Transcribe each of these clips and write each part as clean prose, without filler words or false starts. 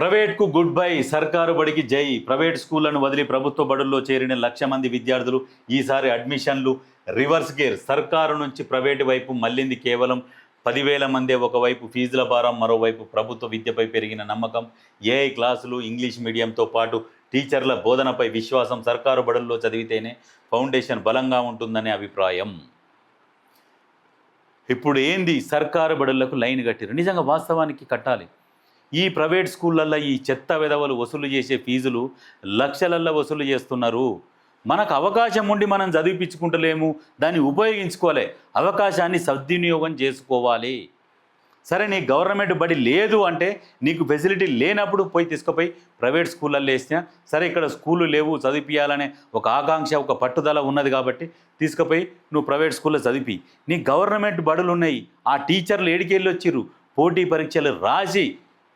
ప్రైవేట్కు good bye, సర్కారు బడికి జై. ప్రైవేట్ స్కూళ్లను వదిలి ప్రభుత్వ బడుల్లో చేరిన 1,00,000 మంది విద్యార్థులు ఈసారి అడ్మిషన్లు రివర్స్ గేర్. సర్కారు నుంచి ప్రైవేటు వైపు మళ్ళింది. కేవలం 10,000 మందే. ఒకవైపు ఫీజుల భారం, మరోవైపు ప్రభుత్వ విద్యపై పెరిగిన నమ్మకం, ఏఐ క్లాసులు, ఇంగ్లీష్ మీడియంతో పాటు టీచర్ల బోధనపై విశ్వాసం. సర్కారు బడుల్లో చదివితేనే ఫౌండేషన్ బలంగా ఉంటుందనే అభిప్రాయం. ఇప్పుడు ఏంది, సర్కారు బడులకు లైన్ కట్టిరు. నిజంగా వాస్తవానికి కట్టాలి. ఈ ప్రైవేట్ స్కూళ్ళల్లో ఈ చెత్త వెధవలు వసూలు చేసే ఫీజులు లక్షలల్లో వసూలు చేస్తున్నారు. మనకు అవకాశం ఉండి మనం చదివిపించుకుంటలేము, దాన్ని ఉపయోగించుకోవాలి. అవకాశాన్ని సద్వినియోగం చేసుకోవాలి. సరే, నీ గవర్నమెంట్ బడి లేదు అంటే, నీకు ఫెసిలిటీ లేనప్పుడు పోయి తీసుకుపోయి ప్రైవేట్ స్కూళ్ళల్లో వేసినా సరే, ఇక్కడ స్కూళ్ళు లేవు, చదివించాలనే ఒక ఆకాంక్ష, ఒక పట్టుదల ఉన్నది కాబట్టి తీసుకుపోయి నువ్వు ప్రైవేట్ స్కూల్లో చదివి. నీ గవర్నమెంట్ బడులు ఉన్నాయి, ఆ టీచర్లు ఏడికెళ్ళి వచ్చిర్రు, పోటీ పరీక్షలు రాసి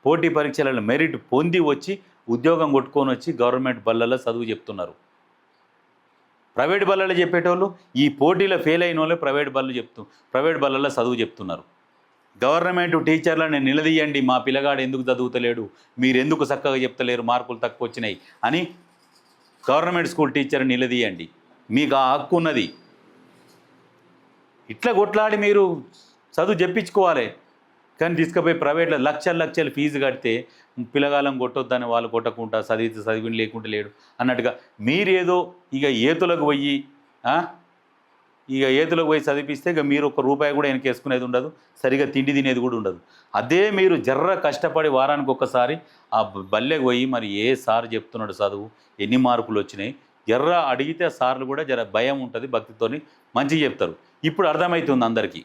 పోటీ పరీక్షలలో మెరిట్ పొంది వచ్చి ఉద్యోగం కొట్టుకొని వచ్చి గవర్నమెంట్ బళ్ళల్లో చదువు చెప్తున్నారు. ప్రైవేట్ బళ్ళలో చెప్పేటోళ్ళు ఈ పోటీలో ఫెయిల్ అయిన వాళ్ళు ప్రైవేట్ బళ్ళల్లో చదువు చెప్తున్నారు. గవర్నమెంట్ టీచర్లను నిలదీయండి, మా పిల్లగాడు ఎందుకు చదువుతలేడు, మీరు ఎందుకు చక్కగా చెప్తలేరు, మార్కులు తక్కువ వచ్చినాయి అని గవర్నమెంట్ స్కూల్ టీచర్ని నిలదీయండి. మీకు ఆ హక్కు ఉన్నది. ఇట్లా కొట్లాడి మీరు చదువు చెప్పించుకోవాలి. కానీ తీసుకుపోయి ప్రైవేట్లో లక్షలు ఫీజు కడితే పిల్లగాలం కొట్టొద్దని వాళ్ళు కొట్టకుండా చదివి లేకుండా లేడు అన్నట్టుగా మీరేదో ఏతులకు పోయి చదివిస్తే మీరు ₹1 కూడా వెనకేసుకునేది ఉండదు, సరిగా తిండి తినేది కూడా ఉండదు. అదే మీరు జర్ర కష్టపడి వారానికి ఒక్కసారి ఆ బల్లెకి పోయి మరి ఏ సార్ చెప్తున్నాడు చదువు, ఎన్ని మార్కులు వచ్చినాయి జర్ర అడిగితే సార్లు కూడా జర భయం ఉంటుంది, భక్తితోని మంచిగా చెప్తారు. ఇప్పుడు అర్థమవుతుంది అందరికీ.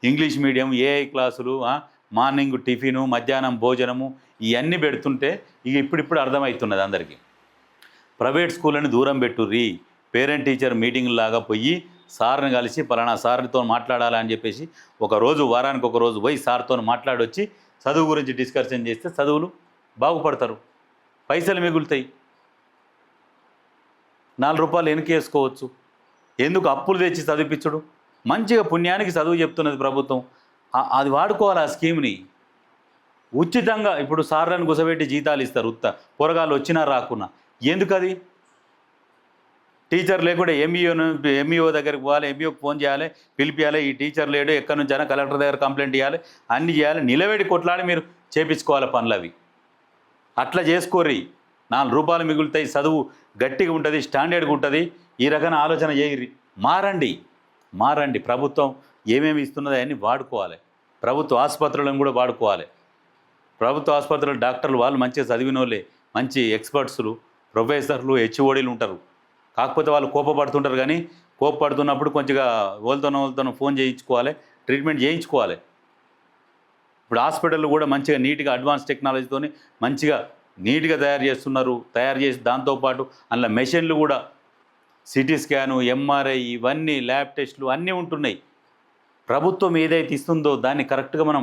ఇంగ్లీష్ మీడియం, ఏఐ క్లాసులు, మార్నింగ్ టిఫిను, మధ్యాహ్నం భోజనము ఇవన్నీ పెడుతుంటే ఇప్పుడు అర్థమవుతున్నది అందరికీ. ప్రైవేట్ స్కూళ్ళని దూరం పెట్టుర్రి. పేరెంట్ టీచర్ మీటింగ్ లాగా పోయి సార్ని కలిసి పలానా సార్తో మాట్లాడాలని చెప్పేసి వారానికి ఒక రోజు పోయి సార్తో మాట్లాడొచ్చి చదువు గురించి డిస్కషన్ చేస్తే చదువులు బాగుపడతారు, పైసలు మిగులుతాయి, ₹4 వెనకేసుకోవచ్చు. ఎందుకు అప్పులు తెచ్చి చదివించడు? మంచిగా పుణ్యానికి చదువు చెప్తున్నది ప్రభుత్వం, అది వాడుకోవాలి. ఆ స్కీమ్ని ఉచితంగా ఇప్పుడు సార్లను గుసబెట్టి జీతాలు ఇస్తారు, పొరగాళ్ళు వచ్చినా రాకున్నా. ఎందుకు అది? టీచర్ లేకుండా ఎంఈఓ దగ్గరికి పోవాలి, ఎంఈఓకి ఫోన్ చేయాలి, పిలిపియాలి, ఈ టీచర్ లేడు, ఎక్కడి నుంచి అయినా కలెక్టర్ దగ్గర కంప్లైంట్ ఇవ్వాలి, అన్నీ చేయాలి. నిలబెడి కొట్లాడి మీరు చేపించుకోవాలి పనులు అవి. అట్లా చేసుకోర్రి, ₹4 మిగులుతాయి, చదువు గట్టిగా ఉంటుంది, స్టాండర్డ్గా ఉంటుంది. ఈ రకమైన ఆలోచన చేయర్రి. మారండి. ప్రభుత్వం ఏమేమి ఇస్తున్నదో అవన్నీ వాడుకోవాలి. ప్రభుత్వ ఆసుపత్రులను కూడా వాడుకోవాలి. ప్రభుత్వ ఆసుపత్రులు డాక్టర్లు వాళ్ళు మంచిగా చదివిన వాళ్ళే, మంచి ఎక్స్పర్ట్స్లు, ప్రొఫెసర్లు, హెచ్ఓడీలు ఉంటారు. కాకపోతే వాళ్ళు కోపపడుతుంటారు. కానీ కోపపడుతున్నప్పుడు కొంచెంగా వాళ్ళతోనో ఫోన్ చేయించుకోవాలి, ట్రీట్మెంట్ చేయించుకోవాలి. ఇప్పుడు హాస్పిటళ్ళు కూడా మంచిగా నీట్గా అడ్వాన్స్ టెక్నాలజీతో మంచిగా నీట్గా తయారు చేసి దాంతోపాటు అందులో మెషిన్లు కూడా సిటీ స్కాను, ఎంఆర్ఐ, ఇవన్నీ ల్యాబ్ టెస్టులు అన్నీ ఉంటున్నాయి. ప్రభుత్వం ఏదైతే ఇస్తుందో దాన్ని కరెక్ట్గా మనం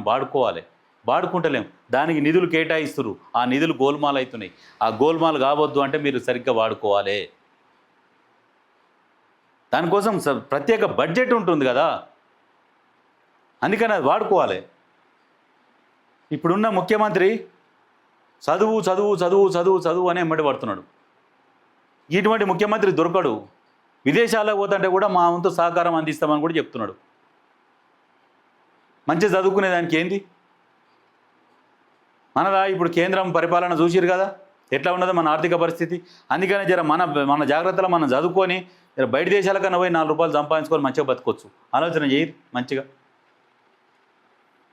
వాడుకుంటలేం. దానికి నిధులు కేటాయిస్తున్నారు, ఆ నిధులు గోల్మాల్ అవుతున్నాయి. ఆ గోల్మాల్ కావద్దు అంటే మీరు సరిగ్గా వాడుకోవాలి. దానికోసం ప్రత్యేక బడ్జెట్ ఉంటుంది కదా, అందుకని అది వాడుకోవాలి. ఇప్పుడున్న ముఖ్యమంత్రి చదువు చదువు చదువు చదువు చదువు అని ఎమ్మటి పడుతున్నాడు. ఇటువంటి ముఖ్యమంత్రి దొరకడు. విదేశాలకు పోతుంటే కూడా మా వంతు సహకారం అందిస్తామని కూడా చెప్తున్నాడు. మంచిగా చదువుకునే దానికి ఏంది మనదా? ఇప్పుడు కేంద్రం పరిపాలన చూసిరు కదా ఎట్లా ఉన్నదో మన ఆర్థిక పరిస్థితి. అందుకనే జర మన జాగ్రత్తలో మనం చదువుకొని బయట దేశాలకన్నా పోయి ₹4 సంపాదించుకొని మంచిగా బతకొచ్చు. ఆలోచన చేయరు మంచిగా.